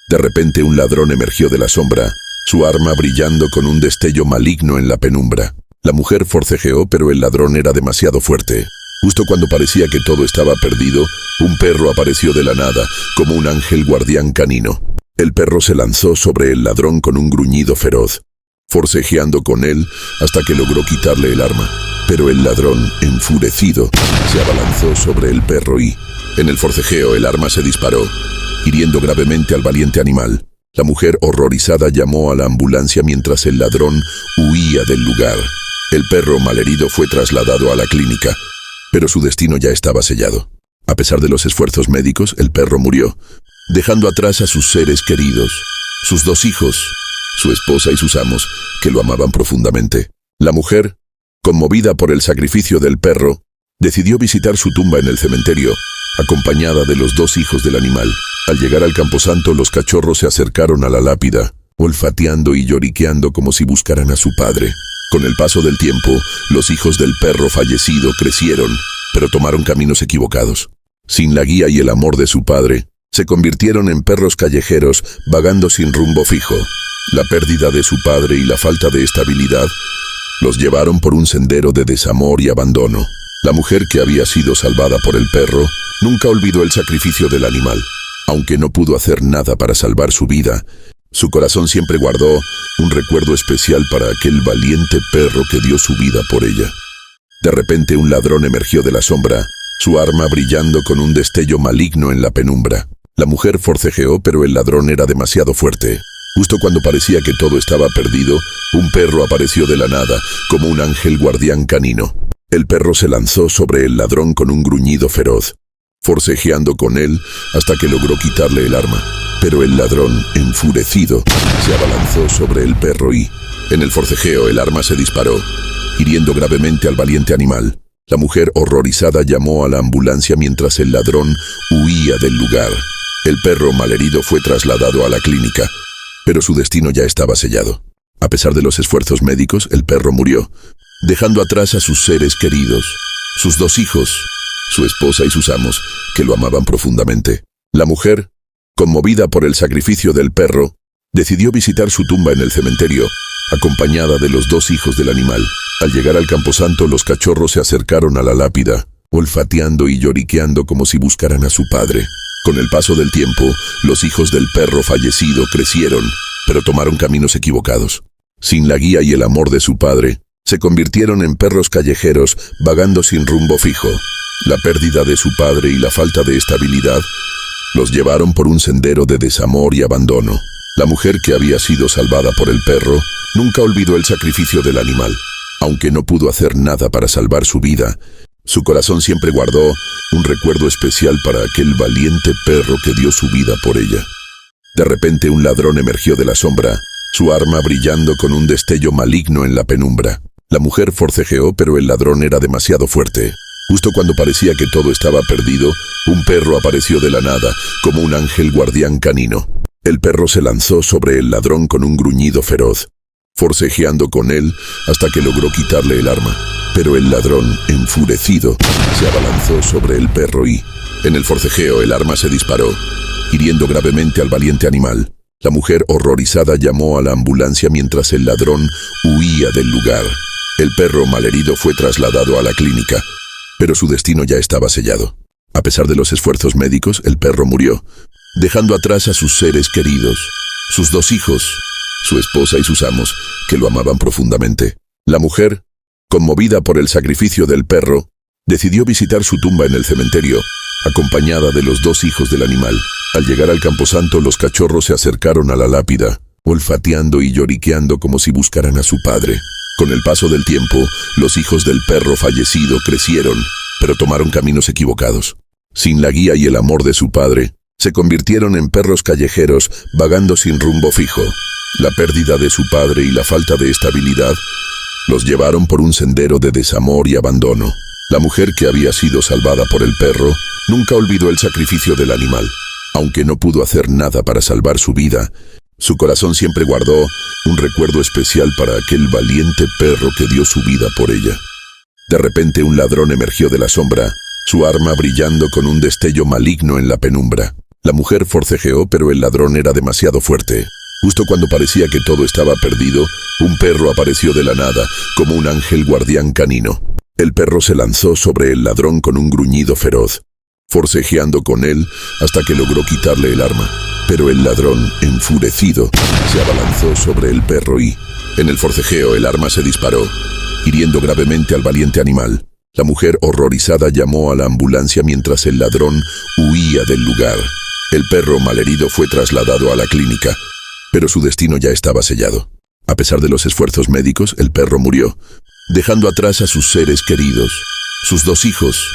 De repente un ladrón emergió de la sombra, su arma brillando con un destello maligno en la penumbra. La mujer forcejeó, pero el ladrón era demasiado fuerte. Justo cuando parecía que todo estaba perdido, un perro apareció de la nada, como un ángel guardián canino. El perro se lanzó sobre el ladrón con un gruñido feroz, forcejeando con él hasta que logró quitarle el arma. Pero el ladrón, enfurecido, se abalanzó sobre el perro y, en el forcejeo, el arma se disparó, hiriendo gravemente al valiente animal. La mujer, horrorizada, llamó a la ambulancia mientras el ladrón huía del lugar. El perro, malherido, fue trasladado a la clínica, pero su destino ya estaba sellado. A pesar de los esfuerzos médicos, el perro murió, dejando atrás a sus seres queridos, sus 2 hijos, su esposa y sus amos, que lo amaban profundamente. La mujer, conmovida por el sacrificio del perro, decidió visitar su tumba en el cementerio, acompañada de los 2 hijos del animal. Al llegar al camposanto, los cachorros se acercaron a la lápida, olfateando y lloriqueando como si buscaran a su padre. Con el paso del tiempo, los hijos del perro fallecido crecieron, pero tomaron caminos equivocados. Sin la guía y el amor de su padre, se convirtieron en perros callejeros, vagando sin rumbo fijo. La pérdida de su padre y la falta de estabilidad los llevaron por un sendero de desamor y abandono. La mujer, que había sido salvada por el perro, nunca olvidó el sacrificio del animal. Aunque no pudo hacer nada para salvar su vida, su corazón siempre guardó un recuerdo especial para aquel valiente perro que dio su vida por ella. De repente un ladrón emergió de la sombra, su arma brillando con un destello maligno en la penumbra. La mujer forcejeó, pero el ladrón era demasiado fuerte. Justo cuando parecía que todo estaba perdido, un perro apareció de la nada, como un ángel guardián canino. El perro se lanzó sobre el ladrón con un gruñido feroz, forcejeando con él hasta que logró quitarle el arma. Pero el ladrón, enfurecido, se abalanzó sobre el perro y, en el forcejeo, el arma se disparó, hiriendo gravemente al valiente animal. La mujer, horrorizada, llamó a la ambulancia mientras el ladrón huía del lugar. El perro, malherido, fue trasladado a la clínica, pero su destino ya estaba sellado. A pesar de los esfuerzos médicos, el perro murió, dejando atrás a sus seres queridos, sus 2 hijos, su esposa y sus amos, que lo amaban profundamente. La mujer, conmovida por el sacrificio del perro, decidió visitar su tumba en el cementerio, acompañada de los 2 hijos del animal. Al llegar al camposanto, los cachorros se acercaron a la lápida, olfateando y lloriqueando como si buscaran a su padre. Con el paso del tiempo, los hijos del perro fallecido crecieron, pero tomaron caminos equivocados. Sin la guía y el amor de su padre, se convirtieron en perros callejeros, vagando sin rumbo fijo. La pérdida de su padre y la falta de estabilidad los llevaron por un sendero de desamor y abandono. La mujer, que había sido salvada por el perro, nunca olvidó el sacrificio del animal. Aunque no pudo hacer nada para salvar su vida, su corazón siempre guardó un recuerdo especial para aquel valiente perro que dio su vida por ella. De repente un ladrón emergió de la sombra, su arma brillando con un destello maligno en la penumbra. La mujer forcejeó, pero el ladrón era demasiado fuerte. Justo cuando parecía que todo estaba perdido, un perro apareció de la nada, como un ángel guardián canino. El perro se lanzó sobre el ladrón con un gruñido feroz, forcejeando con él hasta que logró quitarle el arma. Pero el ladrón, enfurecido, se abalanzó sobre el perro y, en el forcejeo, el arma se disparó, hiriendo gravemente al valiente animal. La mujer, horrorizada, llamó a la ambulancia mientras el ladrón huía del lugar. El perro, malherido, fue trasladado a la clínica, pero su destino ya estaba sellado. A pesar de los esfuerzos médicos, el perro murió, dejando atrás a sus seres queridos, sus 2 hijos, su esposa y sus amos, que lo amaban profundamente. La mujer, conmovida por el sacrificio del perro, decidió visitar su tumba en el cementerio, acompañada de los 2 hijos del animal. Al llegar al camposanto, los cachorros se acercaron a la lápida, olfateando y lloriqueando como si buscaran a su padre. Con el paso del tiempo, los hijos del perro fallecido crecieron, pero tomaron caminos equivocados. Sin la guía y el amor de su padre, se convirtieron en perros callejeros, vagando sin rumbo fijo. La pérdida de su padre y la falta de estabilidad los llevaron por un sendero de desamor y abandono. La mujer, que había sido salvada por el perro, nunca olvidó el sacrificio del animal. Aunque no pudo hacer nada para salvar su vida, su corazón siempre guardó un recuerdo especial para aquel valiente perro que dio su vida por ella. De repente un ladrón emergió de la sombra, su arma brillando con un destello maligno en la penumbra. La mujer forcejeó, pero el ladrón era demasiado fuerte. Justo cuando parecía que todo estaba perdido, un perro apareció de la nada, como un ángel guardián canino. El perro se lanzó sobre el ladrón con un gruñido feroz, forcejeando con él hasta que logró quitarle el arma. Pero el ladrón, enfurecido, se abalanzó sobre el perro y, en el forcejeo, el arma se disparó, hiriendo gravemente al valiente animal. La mujer, horrorizada, llamó a la ambulancia mientras el ladrón huía del lugar. El perro, malherido, fue trasladado a la clínica, pero su destino ya estaba sellado. A pesar de los esfuerzos médicos, el perro murió, dejando atrás a sus seres queridos, sus 2 hijos,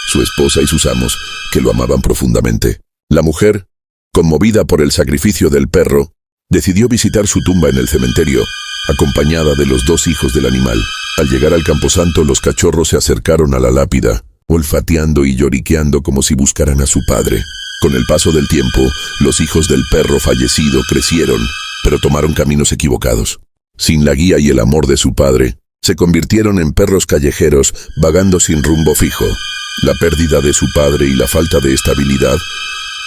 su esposa y sus amos, que lo amaban profundamente. La mujer, conmovida por el sacrificio del perro, decidió visitar su tumba en el cementerio, acompañada de los 2 hijos del animal. Al llegar al camposanto, los cachorros se acercaron a la lápida, olfateando y lloriqueando como si buscaran a su padre. Con el paso del tiempo, los hijos del perro fallecido crecieron, pero tomaron caminos equivocados. Sin la guía y el amor de su padre, se convirtieron en perros callejeros vagando sin rumbo fijo. La pérdida de su padre y la falta de estabilidad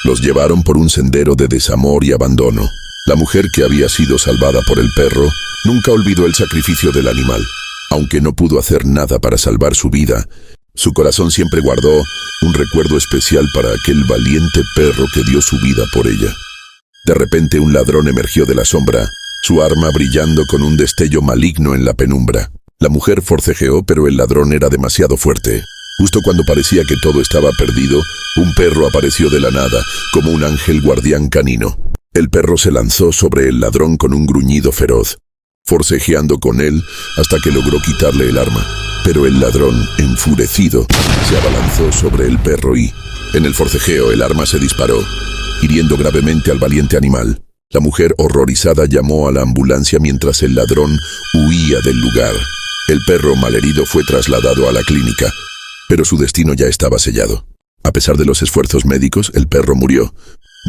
los llevaron por un sendero de desamor y abandono. La mujer, que había sido salvada por el perro, nunca olvidó el sacrificio del animal. Aunque no pudo hacer nada para salvar su vida, su corazón siempre guardó un recuerdo especial para aquel valiente perro que dio su vida por ella. De repente un ladrón emergió de la sombra, su arma brillando con un destello maligno en la penumbra. La mujer forcejeó, pero el ladrón era demasiado fuerte. Justo cuando parecía que todo estaba perdido, un perro apareció de la nada, como un ángel guardián canino. El perro se lanzó sobre el ladrón con un gruñido feroz, forcejeando con él hasta que logró quitarle el arma. Pero el ladrón, enfurecido, se abalanzó sobre el perro y, en el forcejeo, el arma se disparó, hiriendo gravemente al valiente animal. La mujer, horrorizada, llamó a la ambulancia mientras el ladrón huía del lugar. El perro, malherido, fue trasladado a la clínica, pero su destino ya estaba sellado. A pesar de los esfuerzos médicos, el perro murió,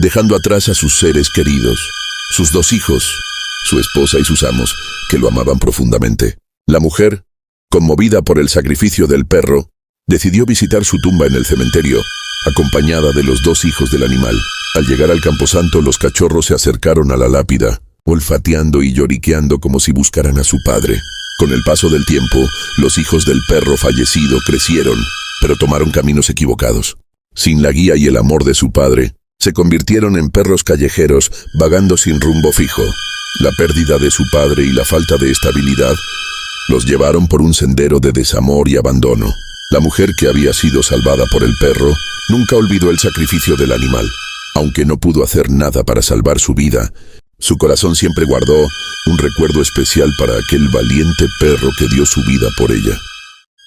dejando atrás a sus seres queridos, sus 2 hijos, su esposa y sus amos, que lo amaban profundamente. La mujer, conmovida por el sacrificio del perro, decidió visitar su tumba en el cementerio, acompañada de los 2 hijos del animal. Al llegar al camposanto, los cachorros se acercaron a la lápida, olfateando y lloriqueando como si buscaran a su padre. Con el paso del tiempo, los hijos del perro fallecido crecieron, pero tomaron caminos equivocados. Sin la guía y el amor de su padre, se convirtieron en perros callejeros vagando sin rumbo fijo. La pérdida de su padre y la falta de estabilidad los llevaron por un sendero de desamor y abandono. La mujer, que había sido salvada por el perro, nunca olvidó el sacrificio del animal. Aunque no pudo hacer nada para salvar su vida, su corazón siempre guardó un recuerdo especial para aquel valiente perro que dio su vida por ella.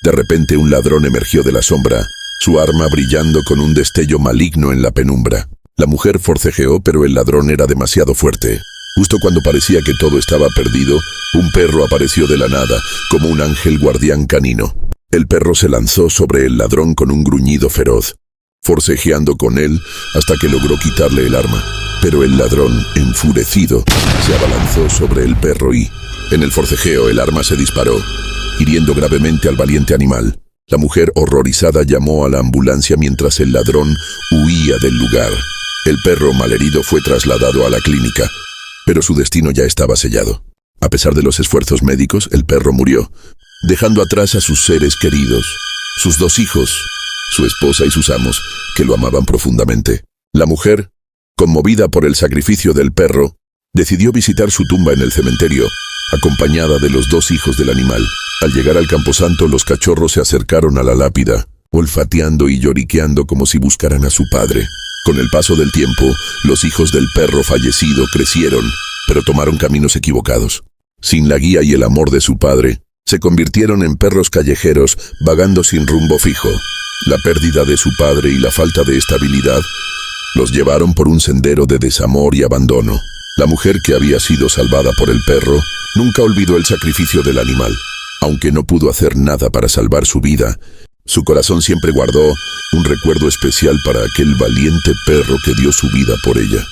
De repente un ladrón emergió de la sombra, su arma brillando con un destello maligno en la penumbra. La mujer forcejeó, pero el ladrón era demasiado fuerte. Justo cuando parecía que todo estaba perdido, un perro apareció de la nada, como un ángel guardián canino. El perro se lanzó sobre el ladrón con un gruñido feroz, forcejeando con él hasta que logró quitarle el arma. Pero el ladrón, enfurecido, se abalanzó sobre el perro y, en el forcejeo, el arma se disparó, hiriendo gravemente al valiente animal. La mujer, horrorizada, llamó a la ambulancia mientras el ladrón huía del lugar. El perro, malherido, fue trasladado a la clínica, pero su destino ya estaba sellado. A pesar de los esfuerzos médicos, el perro murió, dejando atrás a sus seres queridos, sus 2 hijos, su esposa y sus amos, que lo amaban profundamente. La mujer, conmovida por el sacrificio del perro, decidió visitar su tumba en el cementerio, acompañada de los 2 hijos del animal. Al llegar al camposanto, los cachorros se acercaron a la lápida, olfateando y lloriqueando como si buscaran a su padre. Con el paso del tiempo, los hijos del perro fallecido crecieron, pero tomaron caminos equivocados. Sin la guía y el amor de su padre, se convirtieron en perros callejeros vagando sin rumbo fijo. La pérdida de su padre y la falta de estabilidad los llevaron por un sendero de desamor y abandono. La mujer, que había sido salvada por el perro, nunca olvidó el sacrificio del animal. Aunque no pudo hacer nada para salvar su vida, su corazón siempre guardó un recuerdo especial para aquel valiente perro que dio su vida por ella.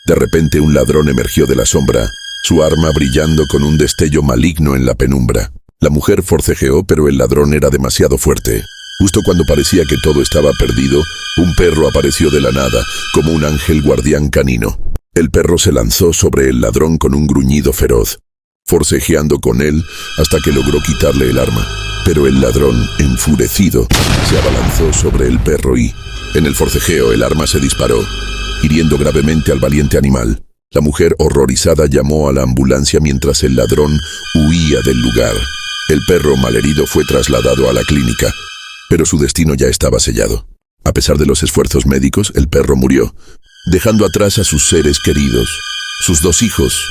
De repente un ladrón emergió de la sombra, su arma brillando con un destello maligno en la penumbra. La mujer forcejeó, pero el ladrón era demasiado fuerte. Justo cuando parecía que todo estaba perdido, un perro apareció de la nada, como un ángel guardián canino. El perro se lanzó sobre el ladrón con un gruñido feroz, forcejeando con él hasta que logró quitarle el arma. Pero el ladrón, enfurecido, se abalanzó sobre el perro y, en el forcejeo, el arma se disparó, hiriendo gravemente al valiente animal. La mujer, horrorizada, llamó a la ambulancia mientras el ladrón huía del lugar. El perro, malherido, fue trasladado a la clínica, pero su destino ya estaba sellado. A pesar de los esfuerzos médicos, el perro murió, dejando atrás a sus seres queridos, sus 2 hijos,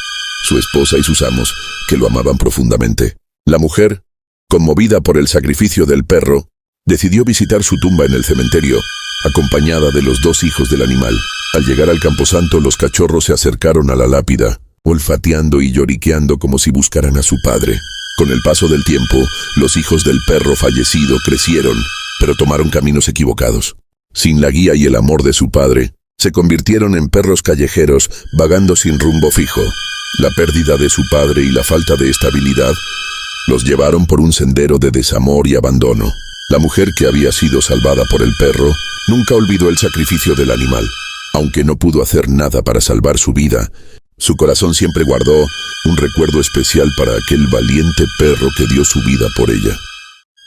su esposa y sus amos, que lo amaban profundamente. La mujer, conmovida por el sacrificio del perro, decidió visitar su tumba en el cementerio, acompañada de los 2 hijos del animal. Al llegar al camposanto, los cachorros se acercaron a la lápida, olfateando y lloriqueando como si buscaran a su padre. Con el paso del tiempo, los hijos del perro fallecido crecieron, pero tomaron caminos equivocados. Sin la guía y el amor de su padre, se convirtieron en perros callejeros, vagando sin rumbo fijo. La pérdida de su padre y la falta de estabilidad los llevaron por un sendero de desamor y abandono. La mujer, que había sido salvada por el perro, nunca olvidó el sacrificio del animal. Aunque no pudo hacer nada para salvar su vida, su corazón siempre guardó un recuerdo especial para aquel valiente perro que dio su vida por ella.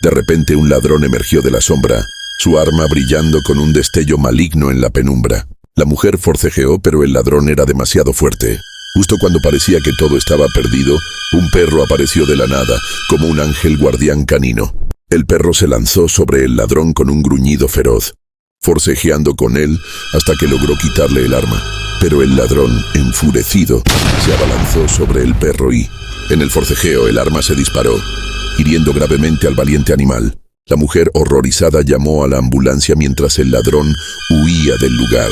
De repente, un ladrón emergió de la sombra, su arma brillando con un destello maligno en la penumbra. La mujer forcejeó, pero el ladrón era demasiado fuerte. Justo cuando parecía que todo estaba perdido, un perro apareció de la nada, como un ángel guardián canino. El perro se lanzó sobre el ladrón con un gruñido feroz, forcejeando con él hasta que logró quitarle el arma. Pero el ladrón, enfurecido, se abalanzó sobre el perro y, en el forcejeo, el arma se disparó, hiriendo gravemente al valiente animal. La mujer, horrorizada, llamó a la ambulancia mientras el ladrón huía del lugar.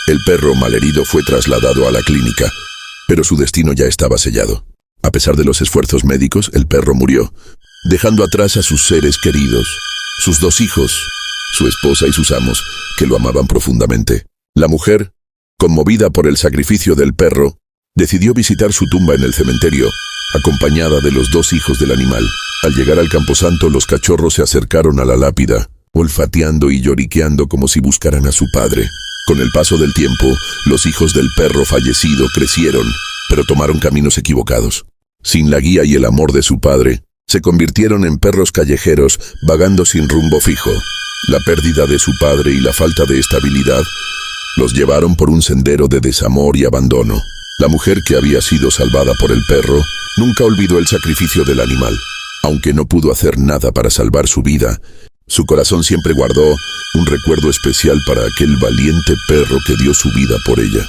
El perro, malherido, fue trasladado a la clínica, pero su destino ya estaba sellado. A pesar de los esfuerzos médicos, el perro murió, dejando atrás a sus seres queridos, sus 2 hijos, su esposa y sus amos, que lo amaban profundamente. La mujer, conmovida por el sacrificio del perro, decidió visitar su tumba en el cementerio, acompañada de los 2 hijos del animal. Al llegar al camposanto, los cachorros se acercaron a la lápida, olfateando y lloriqueando como si buscaran a su padre. Con el paso del tiempo, los hijos del perro fallecido crecieron, pero tomaron caminos equivocados. Sin la guía y el amor de su padre, se convirtieron en perros callejeros, vagando sin rumbo fijo. La pérdida de su padre y la falta de estabilidad los llevaron por un sendero de desamor y abandono. La mujer, que había sido salvada por el perro, nunca olvidó el sacrificio del animal. Aunque no pudo hacer nada para salvar su vida, su corazón siempre guardó un recuerdo especial para aquel valiente perro que dio su vida por ella.